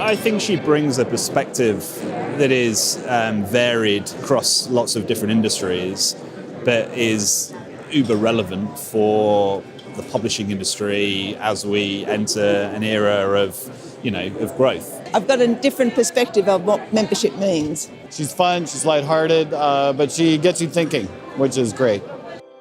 I think she brings a perspective that is varied across lots of different industries, but is uber relevant for the publishing industry as we enter an era of growth. I've got a different perspective of what membership means. She's fun, she's lighthearted, but she gets you thinking, which is great.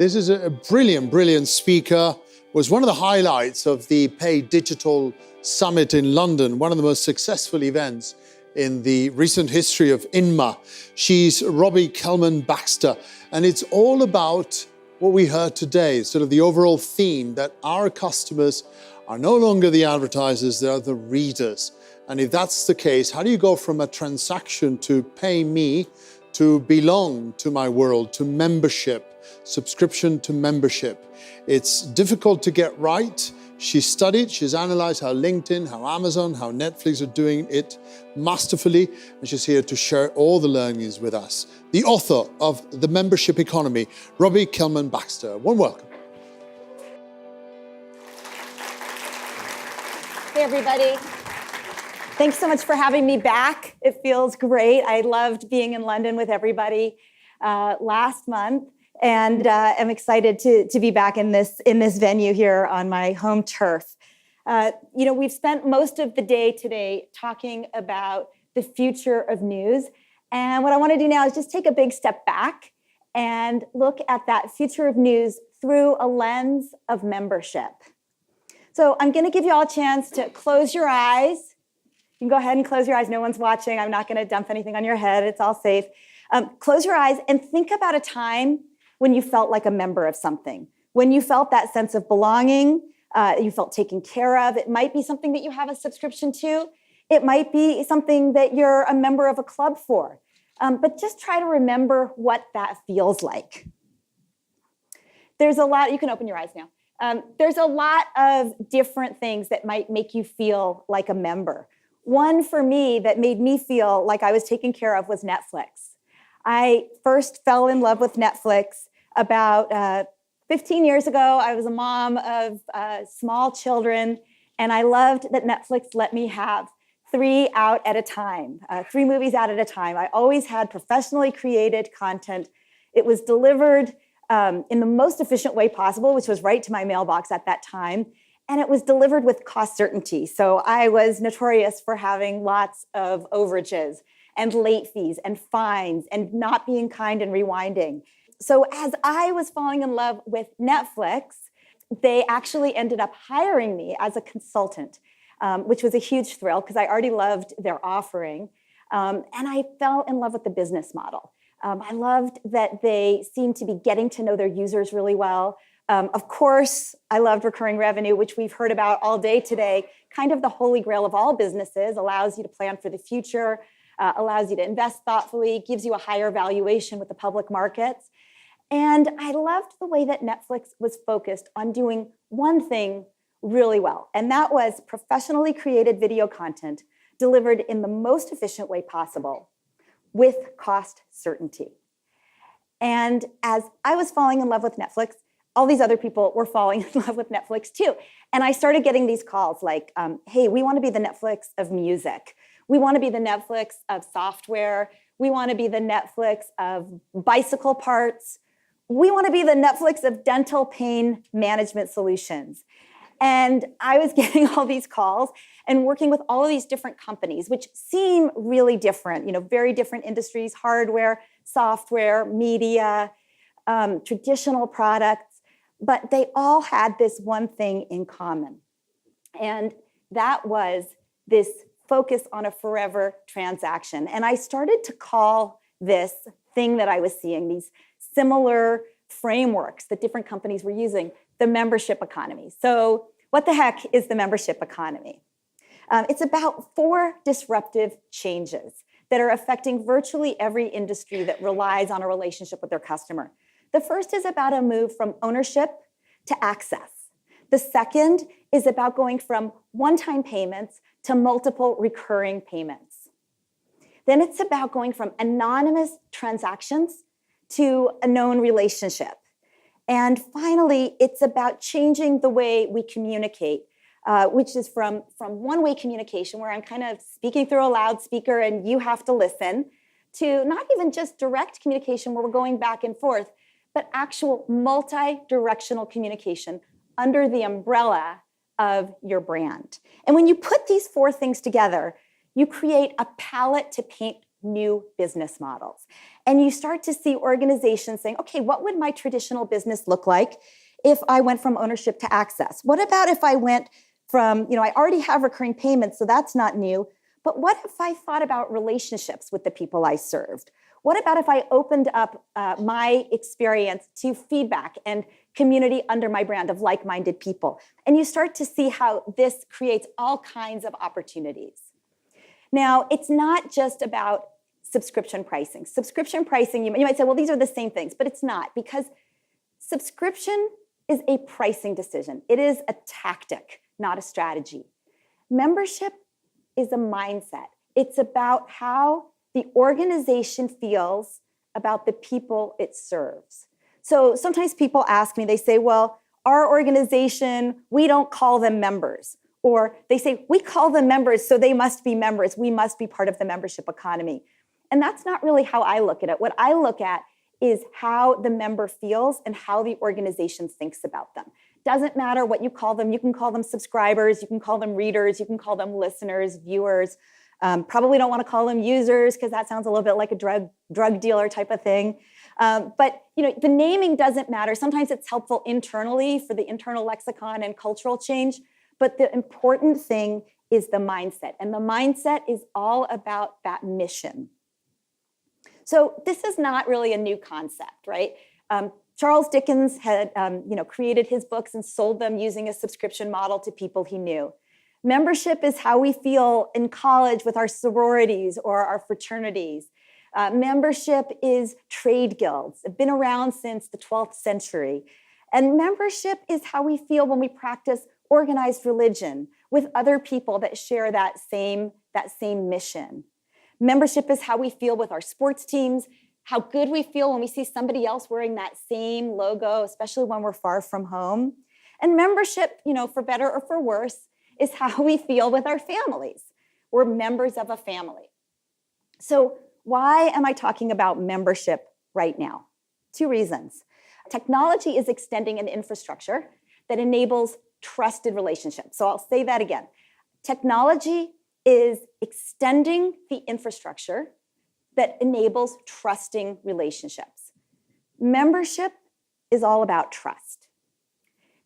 This is a brilliant speaker. Was one of the highlights of the Pay Digital Summit in London, one of the most successful events in the recent history of INMA. She's Robbie Kellman Baxter, and it's all about what we heard today, sort of the overall theme that our customers are no longer the advertisers, they're the readers. And if that's the case, how do you go from a transaction to pay me to belong to my world, to membership, subscription to membership? It's difficult to get right. She's studied, she's analyzed how LinkedIn, how Amazon, how Netflix are doing it masterfully, and she's here to share all the learnings with us. The author of The Membership Economy, Robbie Kellman Baxter. Warm welcome. Hey, everybody. Thanks so much for having me back. It feels great. I loved being in London with everybody last month. And I'm excited to be back in this venue here on my home turf. We've spent most of the day today talking about the future of news. And what I want to do now is just take a big step back and look at that future of news through a lens of membership. So I'm going to give you all a chance to close your eyes. You can go ahead and close your eyes. No one's watching. I'm not going to dump anything on your head. It's all safe. Close your eyes and think about a time when you felt like a member of something, when you felt that sense of belonging, you felt taken care of. It might be something that you have a subscription to. It might be something that you're a member of a club for. But just try to remember what that feels like. There's a lot, you can open your eyes now. There's a lot of different things that might make you feel like a member. One for me that made me feel like I was taken care of was Netflix. I first fell in love with Netflix about 15 years ago. I was a mom of small children, and I loved that Netflix let me have 3 out at a time, 3 movies out at a time. I always had professionally created content. It was delivered in the most efficient way possible, which was right to my mailbox at that time. And it was delivered with cost certainty. So I was notorious for having lots of overages and late fees and fines and not being kind and rewinding. So as I was falling in love with Netflix, they actually ended up hiring me as a consultant, which was a huge thrill because I already loved their offering. And I fell in love with the business model. I loved that they seemed to be getting to know their users really well. Of course, I loved recurring revenue, which we've heard about all day today, kind of the holy grail of all businesses, allows you to plan for the future, allows you to invest thoughtfully, gives you a higher valuation with the public markets. And I loved the way that Netflix was focused on doing one thing really well, and that was professionally created video content delivered in the most efficient way possible with cost certainty. And as I was falling in love with Netflix, all these other people were falling in love with Netflix too. And I started getting these calls like, hey, we want to be the Netflix of music. We want to be the Netflix of software. We want to be the Netflix of bicycle parts. We want to be the Netflix of dental pain management solutions. And I was getting all these calls and working with all of these different companies, which seem really different, very different industries, hardware, software, media, traditional products. But they all had this one thing in common. And that was this focus on a forever transaction. And I started to call this thing that I was seeing, these similar frameworks that different companies were using, the membership economy. So what the heck is the membership economy? It's about 4 disruptive changes that are affecting virtually every industry that relies on a relationship with their customer. The first is about a move from ownership to access. The second is about going from one-time payments to multiple recurring payments. Then it's about going from anonymous transactions to a known relationship. And finally, it's about changing the way we communicate which is from one-way communication, where I'm kind of speaking through a loudspeaker and you have to listen, to not even just direct communication where we're going back and forth, but actual multi-directional communication under the umbrella of your brand. And when you put these four things together, you create a palette to paint new business models. And you start to see organizations saying, okay, what would my traditional business look like if I went from ownership to access? What about if I went from, I already have recurring payments, so that's not new, but what if I thought about relationships with the people I served? What about if I opened up my experience to feedback and community under my brand of like-minded people? And you start to see how this creates all kinds of opportunities. Now, it's not just about subscription pricing. Subscription pricing, you might say, well, these are the same things, but it's not, because subscription is a pricing decision. It is a tactic, not a strategy. Membership is a mindset. It's about how the organization feels about the people it serves. So sometimes people ask me, they say, well, our organization, we don't call them members. Or they say, we call them members, so they must be members. We must be part of the membership economy. And that's not really how I look at it. What I look at is how the member feels and how the organization thinks about them. Doesn't matter what you call them. You can call them subscribers, you can call them readers, you can call them listeners, viewers. Probably don't want to call them users because that sounds a little bit like a drug dealer type of thing. But the naming doesn't matter. Sometimes it's helpful internally for the internal lexicon and cultural change. But the important thing is the mindset. And the mindset is all about that mission. So this is not really a new concept, right? Charles Dickens had created his books and sold them using a subscription model to people he knew. Membership is how we feel in college with our sororities or our fraternities. Membership is trade guilds. They've been around since the 12th century. And membership is how we feel when we practice organized religion with other people that share that same mission. Membership is how we feel with our sports teams, how good we feel when we see somebody else wearing that same logo, especially when we're far from home. And membership, for better or for worse, is how we feel with our families. We're members of a family. So why am I talking about membership right now? 2 reasons. Technology is extending an infrastructure that enables trusted relationships. So I'll say that again. Technology is extending the infrastructure that enables trusting relationships. Membership is all about trust.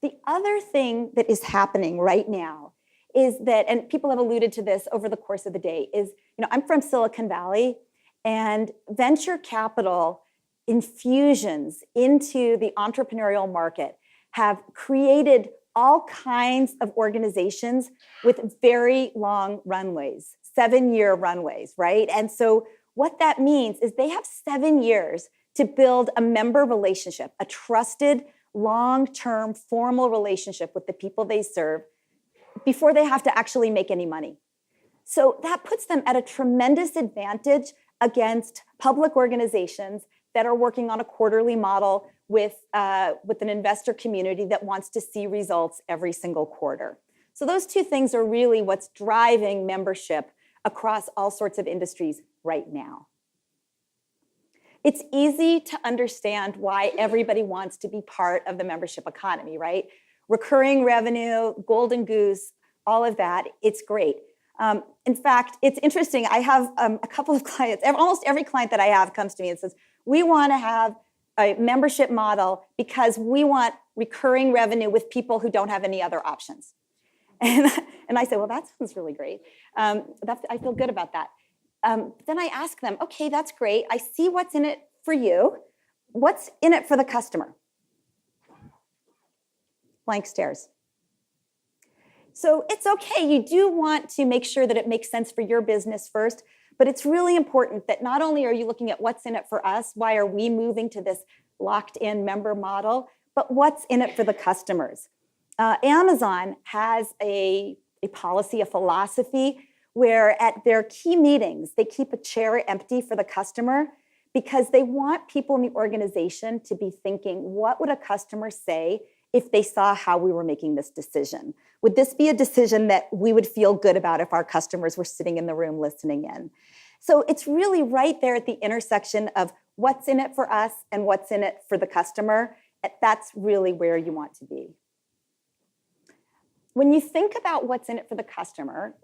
The other thing that is happening right now is that, and people have alluded to this over the course of the day, is, I'm from Silicon Valley, and venture capital infusions into the entrepreneurial market have created all kinds of organizations with very long runways, 7-year runways, right? And so what that means is they have 7 years to build a member relationship, a trusted, long-term, formal relationship with the people they serve before they have to actually make any money. So that puts them at a tremendous advantage against public organizations that are working on a quarterly model with an investor community that wants to see results every single quarter. So those 2 things are really what's driving membership across all sorts of industries right now. It's easy to understand why everybody wants to be part of the membership economy, right? Recurring revenue, golden goose, all of that, it's great. In fact, it's interesting. I have a couple of clients, almost every client that I have comes to me and says, we want to have a membership model because we want recurring revenue with people who don't have any other options. And I say, well, that sounds really great. I feel good about that. Then I ask them, okay, that's great. I see what's in it for you. What's in it for the customer? Blank stares. So it's okay. You do want to make sure that it makes sense for your business first, but it's really important that not only are you looking at what's in it for us, why are we moving to this locked-in member model, but what's in it for the customers. Amazon has a policy, a philosophy, where at their key meetings, they keep a chair empty for the customer because they want people in the organization to be thinking, what would a customer say if they saw how we were making this decision? Would this be a decision that we would feel good about if our customers were sitting in the room listening in? So it's really right there at the intersection of what's in it for us and what's in it for the customer. That's really where you want to be. When you think about what's in it for the customer,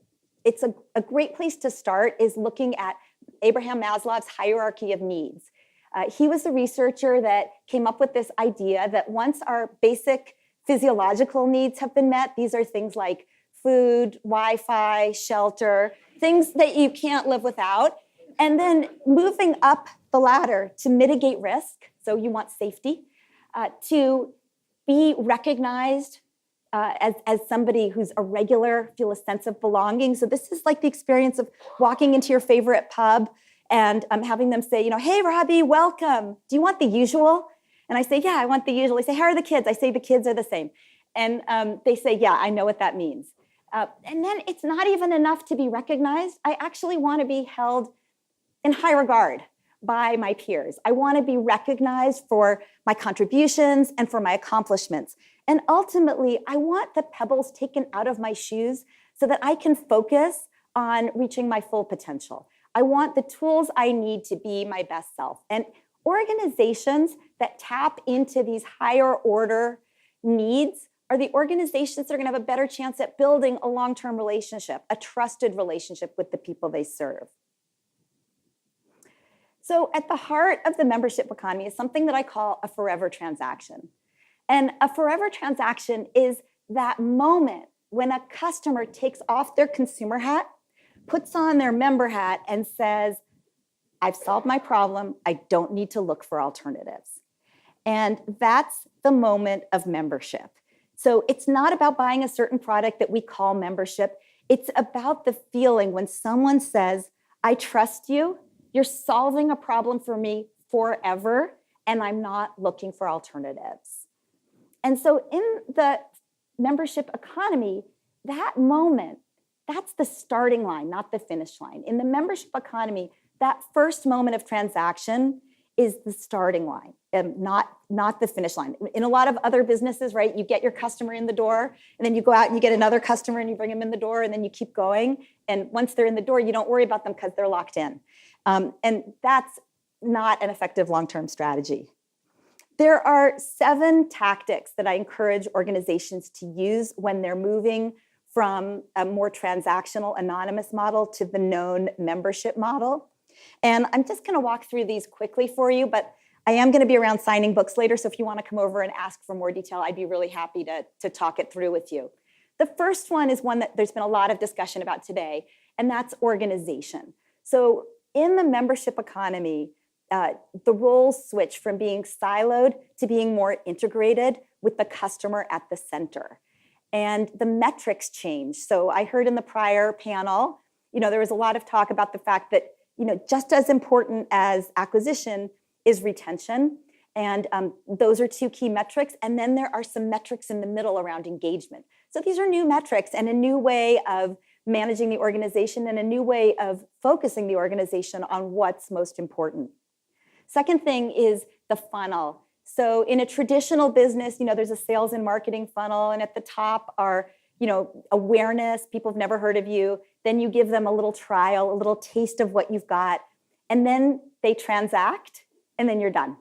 it's a great place to start is looking at Abraham Maslow's hierarchy of needs. He was the researcher that came up with this idea that once our basic physiological needs have been met, these are things like food, Wi-Fi, shelter, things that you can't live without. And then moving up the ladder to mitigate risk, so you want safety, to be recognized as somebody who's a regular, feel a sense of belonging. So this is like the experience of walking into your favorite pub and having them say, hey, Robbie, welcome. Do you want the usual? And I say, yeah, I want the usual. They say, how are the kids? I say, the kids are the same. And they say, yeah, I know what that means. And then it's not even enough to be recognized. I actually want to be held in high regard by my peers. I want to be recognized for my contributions and for my accomplishments. And ultimately, I want the pebbles taken out of my shoes so that I can focus on reaching my full potential. I want the tools I need to be my best self. And organizations that tap into these higher order needs are the organizations that are going to have a better chance at building a long-term relationship, a trusted relationship with the people they serve. So at the heart of the membership economy is something that I call a forever transaction. And a forever transaction is that moment when a customer takes off their consumer hat, puts on their member hat, and says, I've solved my problem. I don't need to look for alternatives. And that's the moment of membership. So it's not about buying a certain product that we call membership. It's about the feeling when someone says, I trust you, you're solving a problem for me forever, and I'm not looking for alternatives. And so in the membership economy, that moment, that's the starting line, not the finish line. In the membership economy, that first moment of transaction is the starting line, and not the finish line. In a lot of other businesses, right, you get your customer in the door, and then you go out and you get another customer and you bring them in the door, and then you keep going. And once they're in the door, you don't worry about them because they're locked in. And that's not an effective long-term strategy. There are 7 tactics that I encourage organizations to use when they're moving from a more transactional anonymous model to the known membership model. And I'm just going to walk through these quickly for you, but I am going to be around signing books later, so if you want to come over and ask for more detail, I'd be really happy to talk it through with you. The first one is one that there's been a lot of discussion about today, and that's organization. So in the membership economy, the roles switch from being siloed to being more integrated with the customer at the center. And the metrics change. So I heard in the prior panel, there was a lot of talk about the fact that, just as important as acquisition is retention. And those are 2 key metrics. And then there are some metrics in the middle around engagement. So these are new metrics and a new way of managing the organization and a new way of focusing the organization on what's most important. Second thing is the funnel. So in a traditional business, there's a sales and marketing funnel, and at the top are, awareness, people have never heard of you. Then you give them a little trial, a little taste of what you've got, and then they transact, and then you're done.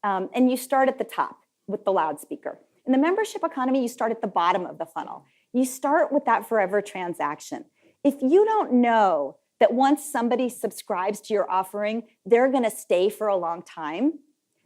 And you start at the top with the loudspeaker. In the membership economy, you start at the bottom of the funnel. You start with that forever transaction. If you don't know that once somebody subscribes to your offering, they're going to stay for a long time,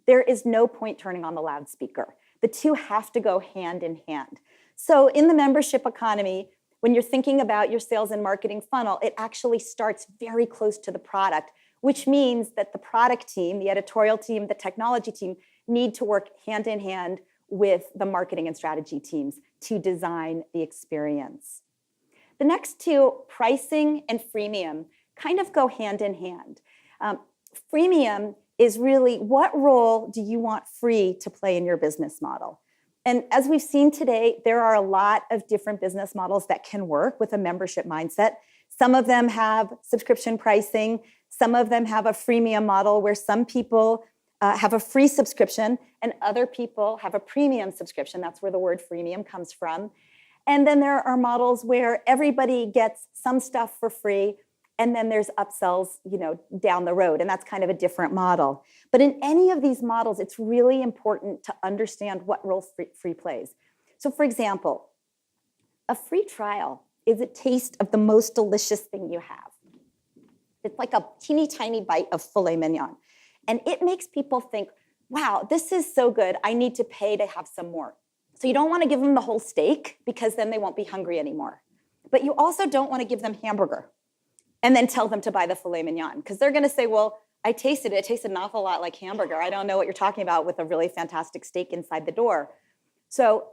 there is no point turning on the loudspeaker. The 2 have to go hand in hand. So in the membership economy, when you're thinking about your sales and marketing funnel, it actually starts very close to the product, which means that the product team, the editorial team, the technology team need to work hand in hand with the marketing and strategy teams to design the experience. The next 2, pricing and freemium, kind of go hand in hand. Freemium is really, what role do you want free to play in your business model? And as we've seen today, there are a lot of different business models that can work with a membership mindset. Some of them have subscription pricing. Some of them have a freemium model where some people have a free subscription, and other people have a premium subscription. That's where the word freemium comes from. And then there are models where everybody gets some stuff for free, and then there's upsells, down the road, and that's kind of a different model. But in any of these models, it's really important to understand what role free plays. So for example, a free trial is a taste of the most delicious thing you have. It's like a teeny tiny bite of filet mignon. And it makes people think, wow, this is so good, I need to pay to have some more. So you don't want to give them the whole steak because then they won't be hungry anymore. But you also don't want to give them hamburger and then tell them to buy the filet mignon, because they're going to say, well, I tasted it. It tasted an awful lot like hamburger. I don't know what you're talking about with a really fantastic steak inside the door. So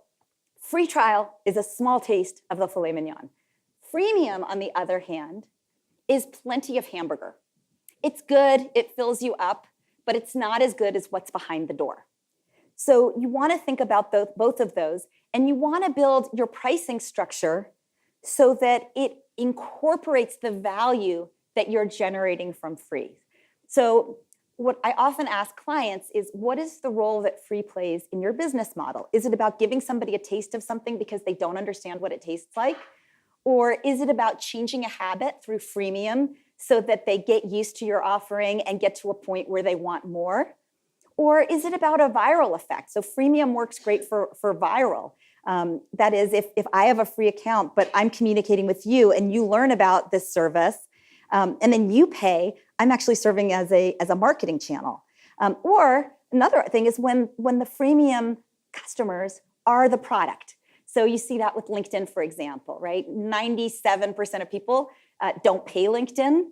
free trial is a small taste of the filet mignon. Freemium, on the other hand, is plenty of hamburger. It's good, it fills you up, but it's not as good as what's behind the door. So you want to think about both of those, and you want to build your pricing structure so that it incorporates the value that you're generating from free. So what I often ask clients is, what is the role that free plays in your business model? Is it about giving somebody a taste of something because they don't understand what it tastes like? Or is it about changing a habit through freemium so that they get used to your offering and get to a point where they want more? Or is it about a viral effect? So freemium works great for viral. That is, if I have a free account, but I'm communicating with you and you learn about this service, and then you pay, I'm actually serving as a marketing channel. Or another thing is when the freemium customers are the product. So you see that with LinkedIn, for example, right? 97% of people don't pay LinkedIn,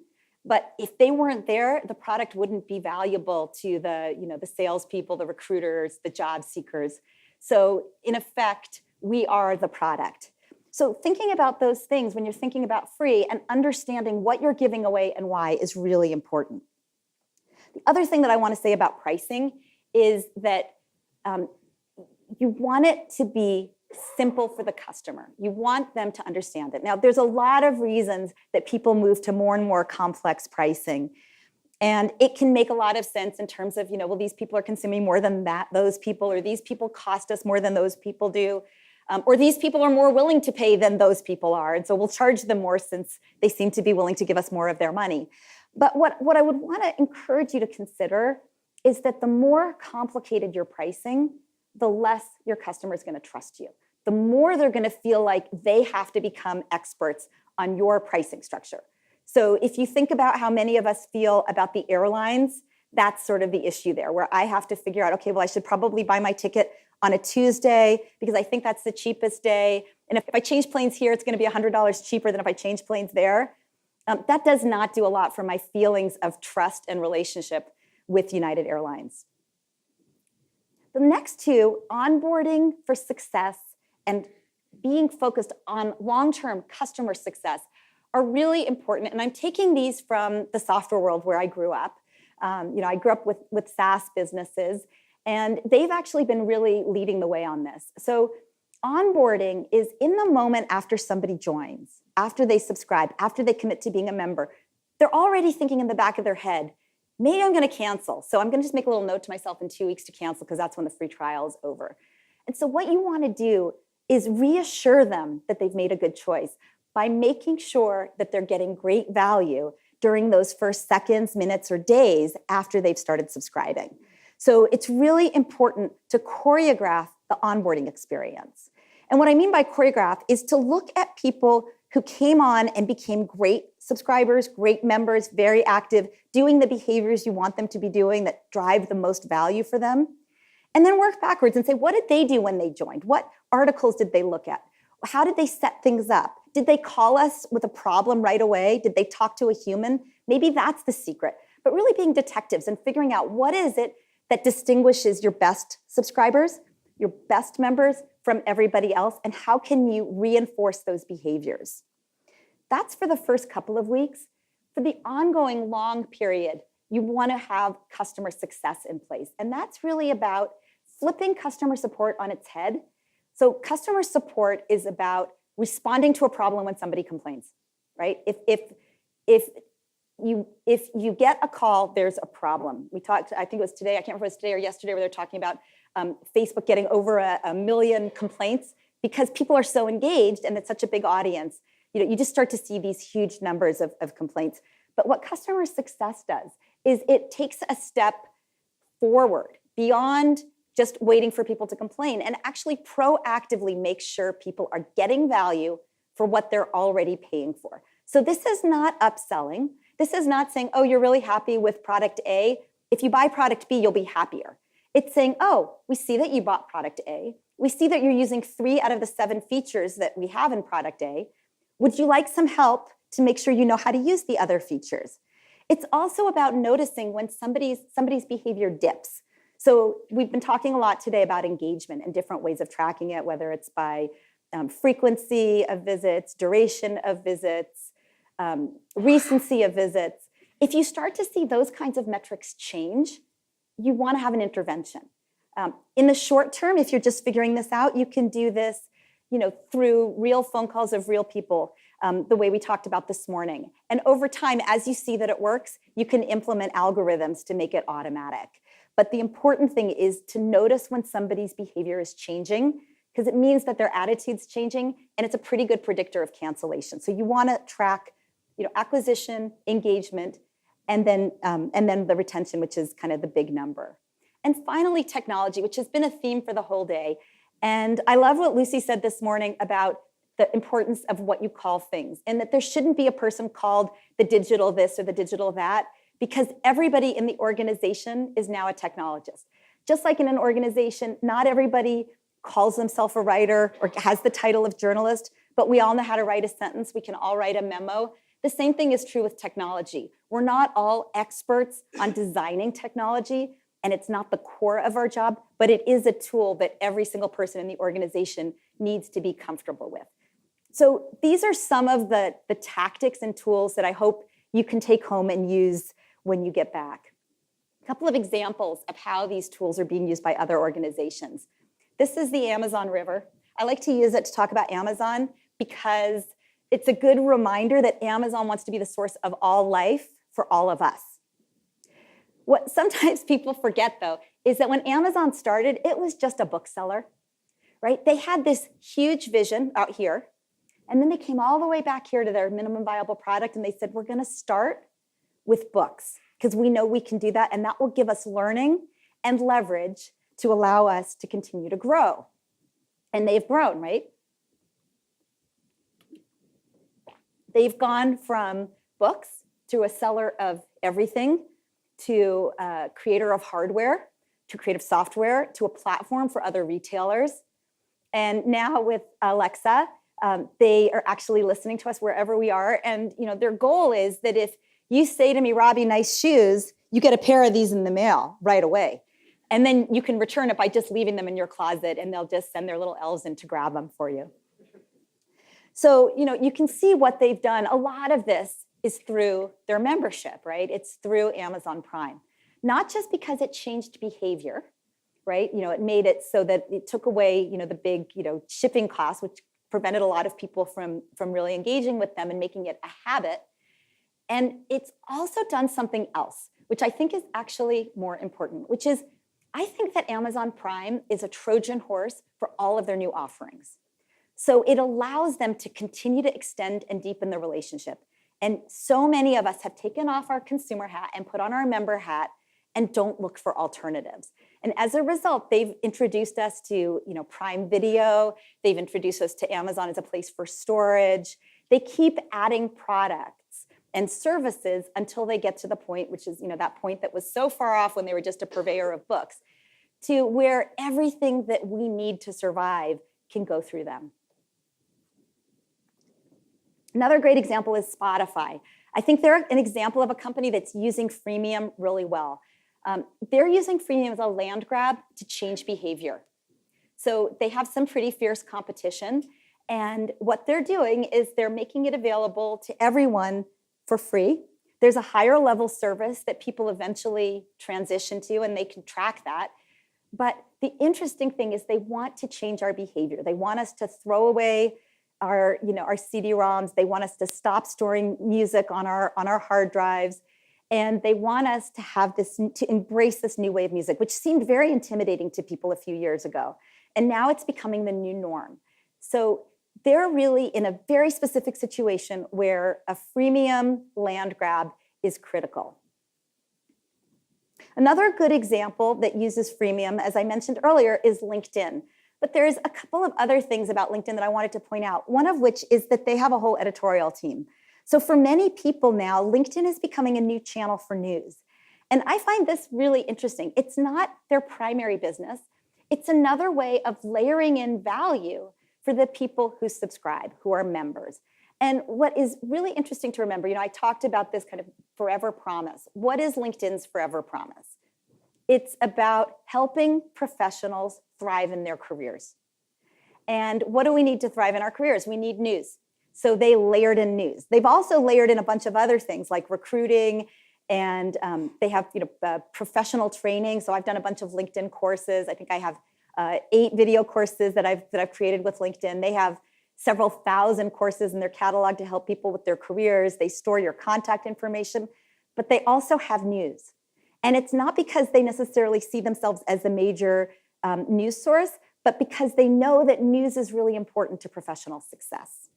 but if they weren't there, the product wouldn't be valuable to the salespeople, the recruiters, the job seekers. So in effect, we are the product. So thinking about those things when you're thinking about free and understanding what you're giving away and why is really important. The other thing that I want to say about pricing is that you want it to be simple for the customer. You want them to understand it. Now, there's a lot of reasons that people move to more and more complex pricing. And it can make a lot of sense in terms of, well, these people are consuming more than those people, or these people cost us more than those people do, or these people are more willing to pay than those people are. And so we'll charge them more since they seem to be willing to give us more of their money. But what I would want to encourage you to consider is that the more complicated your pricing, the less your customer is going to trust you. The more they're going to feel like they have to become experts on your pricing structure. So if you think about how many of us feel about the airlines, that's sort of the issue there, where I have to figure out, okay, well, I should probably buy my ticket on a Tuesday because I think that's the cheapest day. And if I change planes here, it's going to be $100 cheaper than if I change planes there. That does not do a lot for my feelings of trust and relationship with United Airlines. The next two, onboarding for success and being focused on long-term customer success, are really important. And I'm taking these from the software world where I grew up. I grew up with SaaS businesses, and they've actually been really leading the way on this. So onboarding is in the moment after somebody joins, after they subscribe, after they commit to being a member. They're already thinking in the back of their head, maybe I'm going to cancel. So I'm going to just make a little note to myself in 2 weeks to cancel because that's when the free trial is over. And so what you want to do is reassure them that they've made a good choice by making sure that they're getting great value during those first seconds, minutes, or days after they've started subscribing. So it's really important to choreograph the onboarding experience. And what I mean by choreograph is to look at people who came on and became great subscribers, great members, very active, doing the behaviors you want them to be doing that drive the most value for them. And then work backwards and say, what did they do when they joined? What articles did they look at? How did they set things up? Did they call us with a problem right away? Did they talk to a human? Maybe that's the secret. But really being detectives and figuring out what is it that distinguishes your best subscribers, your best members from everybody else, and how can you reinforce those behaviors? That's for the first couple of weeks. For the ongoing long period, you want to have customer success in place. And that's really about flipping customer support on its head. So customer support is about responding to a problem when somebody complains, right? If if you get a call, there's a problem. We talked, I think it was today, I can't remember if it was today or yesterday, where they're talking about Facebook getting over a million complaints because people are so engaged and it's such a big audience. You just start to see these huge numbers of complaints. But what customer success does is it takes a step forward beyond just waiting for people to complain and actually proactively make sure people are getting value for what they're already paying for. So this is not upselling. This is not saying, oh, you're really happy with product A. If you buy product B, you'll be happier. It's saying, oh, we see that you bought product A. We see that you're using 3 out of the 7 features that we have in product A. Would you like some help to make sure you know how to use the other features? It's also about noticing when somebody's behavior dips. So we've been talking a lot today about engagement and different ways of tracking it, whether it's by frequency of visits, duration of visits, recency of visits. If you start to see those kinds of metrics change, you want to have an intervention. In the short term, if you're just figuring this out, you can do this, through real phone calls of real people, the way we talked about this morning. And over time, as you see that it works, you can implement algorithms to make it automatic. But the important thing is to notice when somebody's behavior is changing, because it means that their attitude's changing, and it's a pretty good predictor of cancellation. So you want to track, acquisition, engagement, and then the retention, which is kind of the big number. And finally, technology, which has been a theme for the whole day. And I love what Lucy said this morning about the importance of what you call things, and that there shouldn't be a person called the digital this or the digital that, because everybody in the organization is now a technologist. Just like in an organization, not everybody calls themselves a writer or has the title of journalist, but we all know how to write a sentence. We can all write a memo. The same thing is true with technology. We're not all experts on designing technology, and it's not the core of our job, but it is a tool that every single person in the organization needs to be comfortable with. So these are some of the tactics and tools that I hope you can take home and use when you get back. A couple of examples of how these tools are being used by other organizations. This is the Amazon River. I like to use it to talk about Amazon because it's a good reminder that Amazon wants to be the source of all life for all of us. What sometimes people forget, though, is that when Amazon started, it was just a bookseller, right? They had this huge vision out here, and then they came all the way back here to their minimum viable product, and they said, we're going to start with books because we know we can do that, and that will give us learning and leverage to allow us to continue to grow. And they've grown, right? They've gone from books to a seller of everything, to a creator of hardware, to creative software, to a platform for other retailers. And now with Alexa, they are actually listening to us wherever we are. And their goal is that if you say to me, Robbie, nice shoes, you get a pair of these in the mail right away. And then you can return it by just leaving them in your closet, and they'll just send their little elves in to grab them for you. So, you can see what they've done. A lot of this is through their membership, right? It's through Amazon Prime. Not just because it changed behavior, right? It made it so that it took away, the big, shipping costs, which prevented a lot of people from really engaging with them and making it a habit. And it's also done something else, which I think is actually more important, which is I think that Amazon Prime is a Trojan horse for all of their new offerings. So it allows them to continue to extend and deepen the relationship. And so many of us have taken off our consumer hat and put on our member hat and don't look for alternatives. And as a result, they've introduced us to, Prime Video. They've introduced us to Amazon as a place for storage. They keep adding products and services until they get to the point, which is, that point that was so far off when they were just a purveyor of books, to where everything that we need to survive can go through them. Another great example is Spotify. I think they're an example of a company that's using freemium really well. They're using freemium as a land grab to change behavior. So they have some pretty fierce competition. And what they're doing is they're making it available to everyone for free. There's a higher level service that people eventually transition to, and they can track that. But the interesting thing is they want to change our behavior. They want us to throw away our CD-ROMs. They want us to stop storing music on our hard drives. And they want us to have to embrace this new way of music, which seemed very intimidating to people a few years ago. And now it's becoming the new norm. So they're really in a very specific situation where a freemium land grab is critical. Another good example that uses freemium, as I mentioned earlier, is LinkedIn. But there's a couple of other things about LinkedIn that I wanted to point out. One of which is that they have a whole editorial team. So for many people now, LinkedIn is becoming a new channel for news. And I find this really interesting. It's not their primary business. It's another way of layering in value for the people who subscribe, who are members. And what is really interesting to remember, I talked about this kind of forever promise. What is LinkedIn's forever promise? It's about helping professionals thrive in their careers. And what do we need to thrive in our careers? We need news. So they layered in news. They've also layered in a bunch of other things like recruiting, and they have professional training. So I've done a bunch of LinkedIn courses. I think I have 8 video courses that I've created with LinkedIn. They have several thousand courses in their catalog to help people with their careers. They store your contact information, but they also have news. And it's not because they necessarily see themselves as a major news source, but because they know that news is really important to professional success.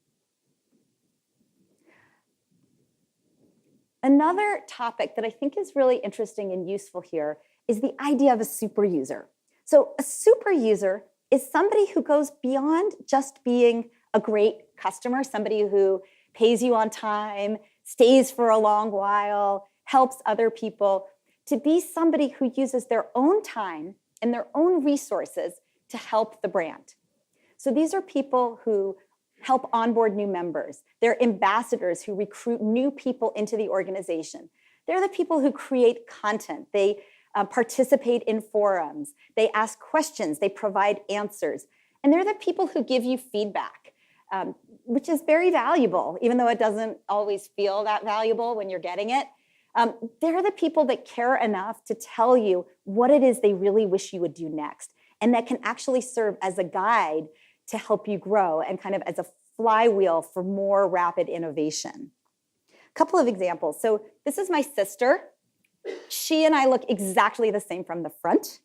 Another topic that I think is really interesting and useful here is the idea of a super user. So a super user is somebody who goes beyond just being a great customer, somebody who pays you on time, stays for a long while, helps other people, to be somebody who uses their own time and their own resources to help the brand. So these are people who help onboard new members. They're ambassadors who recruit new people into the organization. They're the people who create content. They participate in forums. They ask questions. They provide answers. And they're the people who give you feedback, which is very valuable, even though it doesn't always feel that valuable when you're getting it. They're the people that care enough to tell you what it is they really wish you would do next, and that can actually serve as a guide to help you grow and kind of as a flywheel for more rapid innovation. A couple of examples. So this is my sister. She and I look exactly the same from the front,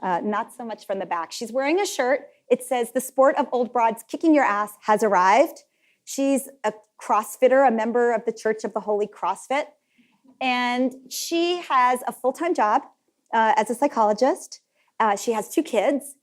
not so much from the back. She's wearing a shirt. It says, "The sport of old broads kicking your ass has arrived." She's a CrossFitter, a member of the Church of the Holy CrossFit. And she has a full-time job as a psychologist. She has 2 kids.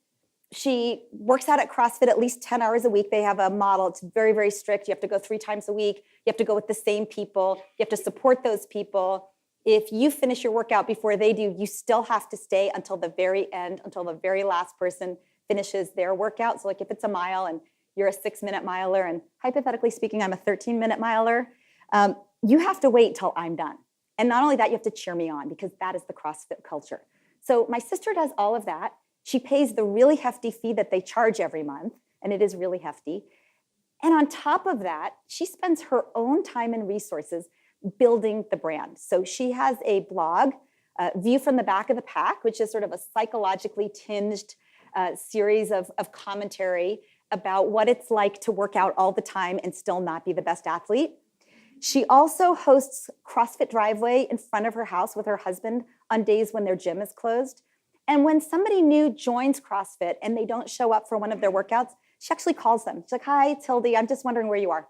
She works out at CrossFit at least 10 hours a week. They have a model. It's very, very strict. You have to go 3 times a week. You have to go with the same people. You have to support those people. If you finish your workout before they do, you still have to stay until the very end, until the very last person finishes their workout. So like if it's a mile and you're a 6-minute miler, and hypothetically speaking, I'm a 13-minute miler, you have to wait till I'm done. And not only that, you have to cheer me on because that is the CrossFit culture. So my sister does all of that. She pays the really hefty fee that they charge every month, and it is really hefty. And on top of that, she spends her own time and resources building the brand. So she has a blog, View from the Back of the Pack, which is sort of a psychologically tinged series of commentary about what it's like to work out all the time and still not be the best athlete. She also hosts CrossFit Driveway in front of her house with her husband on days when their gym is closed. And when somebody new joins CrossFit and they don't show up for one of their workouts, she actually calls them. She's like, "Hi, Tildy, I'm just wondering where you are.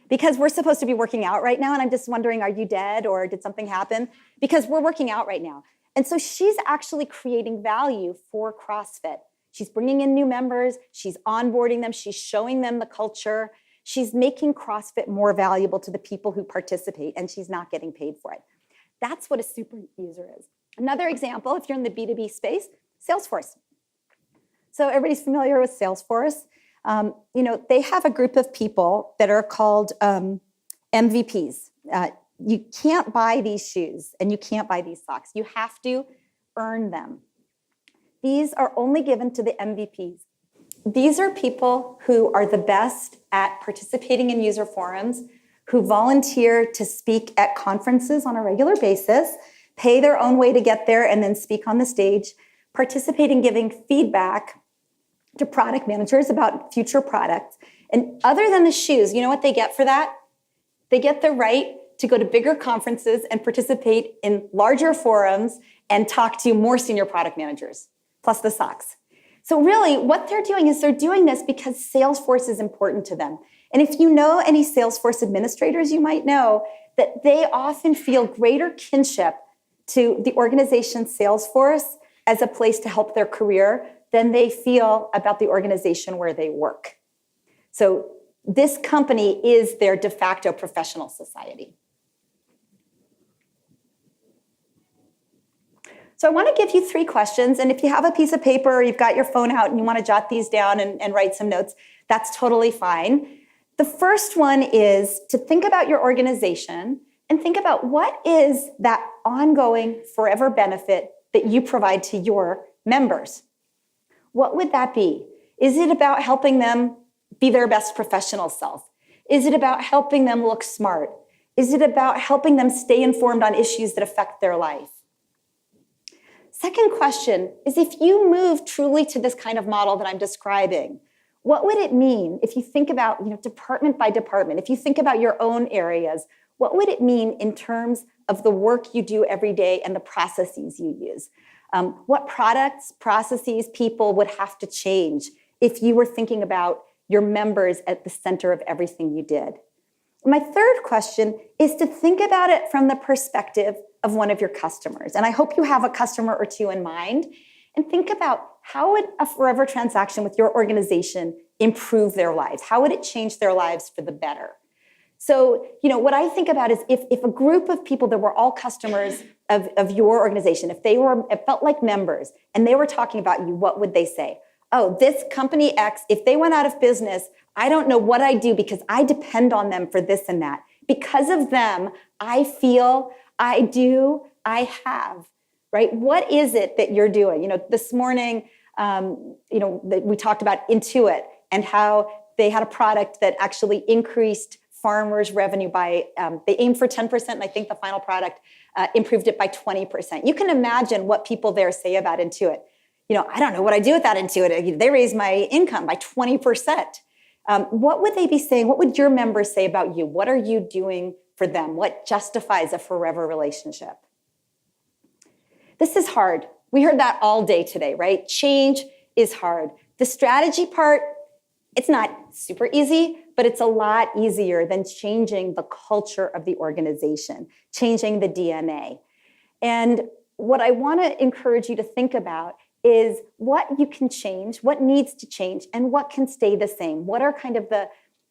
Because we're supposed to be working out right now, and I'm just wondering, are you dead or did something happen? Because we're working out right now." And so she's actually creating value for CrossFit. She's bringing in new members. She's onboarding them. She's showing them the culture. She's making CrossFit more valuable to the people who participate, and she's not getting paid for it. That's what a super user is. Another example, if you're in the B2B space, Salesforce. So everybody's familiar with Salesforce. They have a group of people that are called MVPs. You can't buy these shoes and you can't buy these socks. You have to earn them. These are only given to the MVPs. These are people who are the best at participating in user forums, who volunteer to speak at conferences on a regular basis, pay their own way to get there and then speak on the stage, participate in giving feedback to product managers about future products, And other than the shoes, you know what they get for that? They get the right to go to bigger conferences and participate in larger forums and talk to more senior product managers, plus the socks. So really, what they're doing is they're doing this because Salesforce is important to them. And if you know any Salesforce administrators, you might know that they often feel greater kinship to the organization's Salesforce as a place to help their career than they feel about the organization where they work. So this company is their de facto professional society. So I want to give you 3 questions, and if you have a piece of paper or you've got your phone out and you want to jot these down and write some notes, that's totally fine. The first one is to think about your organization and think about what is that ongoing forever benefit that you provide to your members. What would that be? Is it about helping them be their best professional self? Is it about helping them look smart? Is it about helping them stay informed on issues that affect their life? Second question is, if you move truly to this kind of model that I'm describing, what would it mean if you think about, department by department, if you think about your own areas, what would it mean in terms of the work you do every day and the processes you use? What products, processes, people would have to change if you were thinking about your members at the center of everything you did? My third question is to think about it from the perspective of one of your customers. And I hope you have a customer or 2 in mind. And think about, how would a forever transaction with your organization improve their lives? How would it change their lives for the better? So, what I think about is if a group of people that were all customers of your organization, if it felt like members and they were talking about you, what would they say? Oh, this company X, if they went out of business, I don't know what I do because I depend on them for this and that. Because of them, I feel, I do, I have, right? What is it that you're doing? This morning, we talked about Intuit and how they had a product that actually increased farmers' revenue by, they aimed for 10%, and I think the final product improved it by 20%. You can imagine what people there say about Intuit. I don't know what I do with that Intuit. They raised my income by 20%. What would they be saying? What would your members say about you? What are you doing for them? What justifies a forever relationship? This is hard. We heard that all day today, right? Change is hard. The strategy part, it's not super easy, but it's a lot easier than changing the culture of the organization, changing the DNA. And what I want to encourage you to think about is what you can change, what needs to change, and what can stay the same. What are kind of the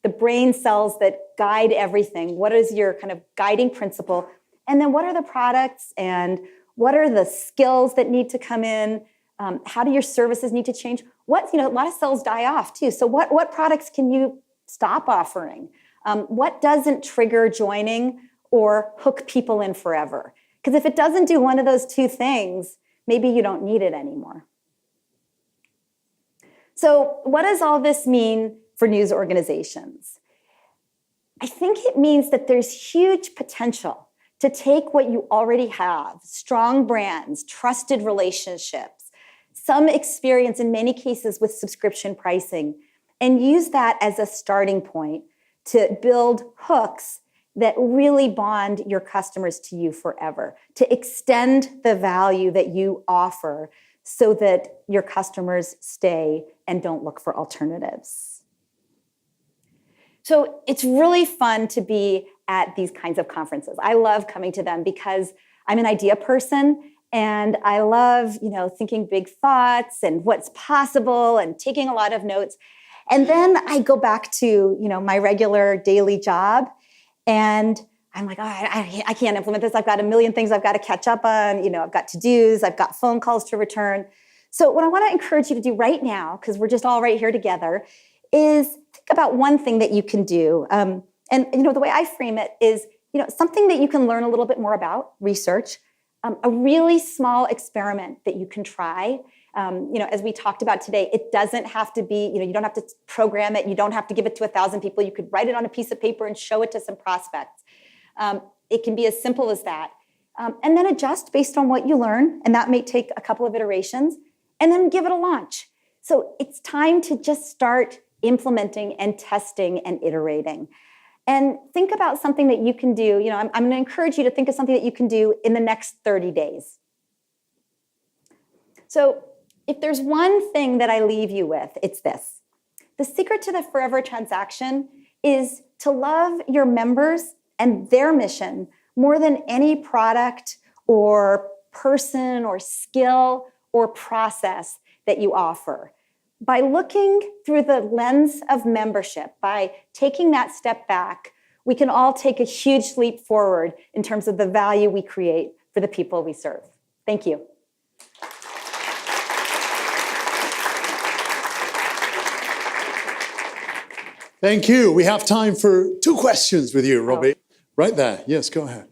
brain cells that guide everything? What is your kind of guiding principle? And then what are the products and what are the skills that need to come in? How do your services need to change? A lot of cells die off too. So what products can you stop offering? What doesn't trigger joining or hook people in forever? Because if it doesn't do one of those 2 things, maybe you don't need it anymore. So what does all this mean for news organizations? I think it means that there's huge potential to take what you already have, strong brands, trusted relationships, some experience in many cases with subscription pricing, and use that as a starting point to build hooks that really bond your customers to you forever, to extend the value that you offer so that your customers stay and don't look for alternatives. So it's really fun to be at these kinds of conferences. I love coming to them because I'm an idea person and I love, thinking big thoughts and what's possible and taking a lot of notes. And then I go back to, my regular daily job. And I'm like, I can't implement this. I've got a million things I've got to catch up on. I've got to-dos. I've got phone calls to return. So what I want to encourage you to do right now, because we're just all right here together, is think about one thing that you can do. And the way I frame it is, something that you can learn a little bit more about, research, a really small experiment that you can try. As we talked about today, it doesn't have to be, you don't have to program it. You don't have to give it to 1,000 people. You could write it on a piece of paper and show it to some prospects. It can be as simple as that. And then adjust based on what you learn. And that may take a couple of iterations. And then give it a launch. So it's time to just start implementing and testing and iterating. And think about something that you can do. I'm going to encourage you to think of something that you can do in the next 30 days. So if there's one thing that I leave you with, it's this. The secret to the forever transaction is to love your members and their mission more than any product or person or skill or process that you offer. By looking through the lens of membership, by taking that step back, we can all take a huge leap forward in terms of the value we create for the people we serve. Thank you. Thank you. We have time for 2 questions with you, Robbie. Right there. Yes, go ahead.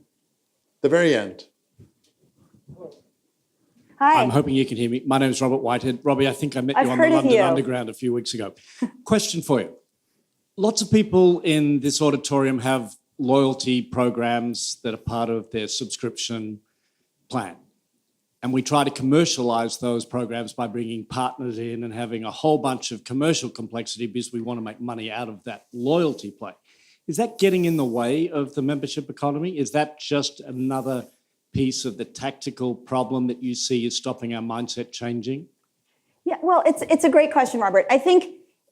The very end. Hi. I'm hoping you can hear me. My name is Robert Whitehead. Robbie, I think I met you I've on heard the of London you. Underground a few weeks ago. Question for you. Lots of people in this auditorium have loyalty programs that are part of their subscription plan. And we try to commercialize those programs by bringing partners in and having a whole bunch of commercial complexity because we want to make money out of that loyalty play. Is that getting in the way of the membership economy? Is that just another piece of the tactical problem that you see is stopping our mindset changing? Yeah, well, it's a great question, Robert. I think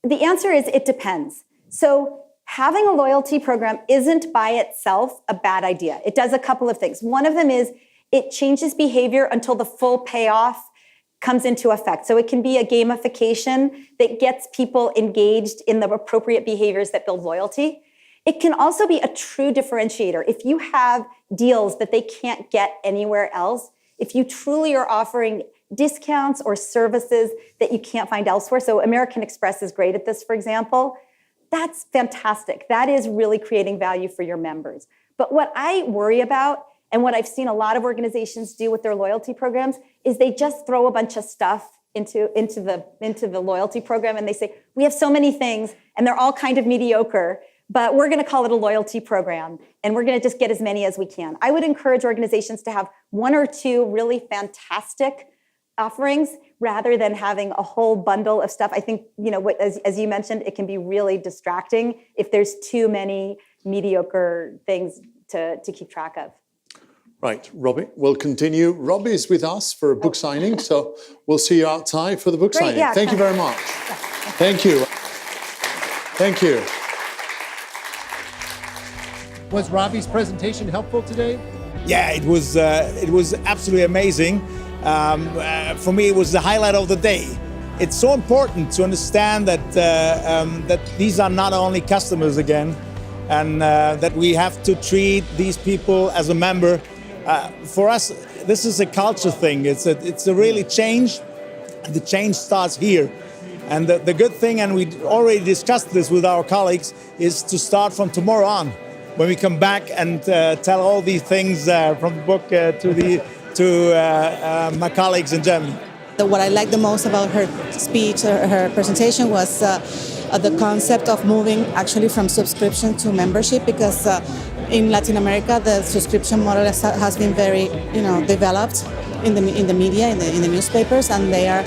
the answer is it depends. So having a loyalty program isn't by itself a bad idea. It does a couple of things. One of them is it changes behavior until the full payoff comes into effect. So it can be a gamification that gets people engaged in the appropriate behaviors that build loyalty. It can also be a true differentiator. If you have deals that they can't get anywhere else, if you truly are offering discounts or services that you can't find elsewhere, so American Express is great at this, for example, that's fantastic. That is really creating value for your members. But what I worry about, and what I've seen a lot of organizations do with their loyalty programs, is they just throw a bunch of stuff into the loyalty program, and they say, we have so many things, and they're all kind of mediocre, but we're going to call it a loyalty program, and we're going to just get as many as we can. I would encourage organizations to have 1 or 2 really fantastic offerings rather than having a whole bundle of stuff. I think, as you mentioned, it can be really distracting if there's too many mediocre things to keep track of. Right, Robbie, we'll continue. Robbie is with us for a book signing, so we'll see you outside for the book signing. Yeah, Thank you very much. Thank you. Thank you. Was Robbie's presentation helpful today? Yeah, it was absolutely amazing. For me, it was the highlight of the day. It's so important to understand that that these are not only customers again, and that we have to treat these people as a member. For us, this is a culture thing. It's a really change. The change starts here. And the good thing, and we already discussed this with our colleagues, is to start from tomorrow on. When we come back and tell all these things from the book to my colleagues in Germany. What I liked the most about her speech, her presentation, was the concept of moving actually from subscription to membership, because in Latin America the subscription model has been very developed in the media, in the newspapers, and they are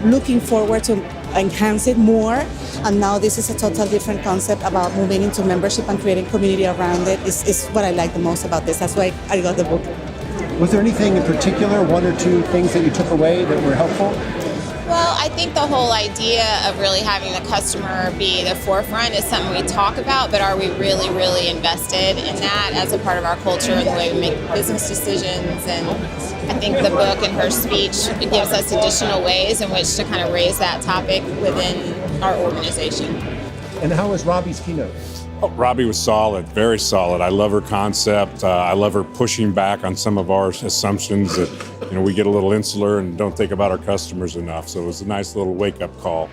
looking forward to enhance it more. And now this is a totally different concept about moving into membership and creating community around it. Is what I like the most about this. That's why I got the book. Was there anything in particular, 1 or 2 things that you took away that were helpful? Well, I think the whole idea of really having the customer be the forefront is something we talk about, but are we really, really invested in that as a part of our culture and the way we make business decisions? And I think the book and her speech gives us additional ways in which to kind of raise that topic within our organization. And how was Robbie's keynote? Oh, Robbie was solid, very solid. I love her concept. I love her pushing back on some of our assumptions that we get a little insular and don't think about our customers enough. So it was a nice little wake-up call.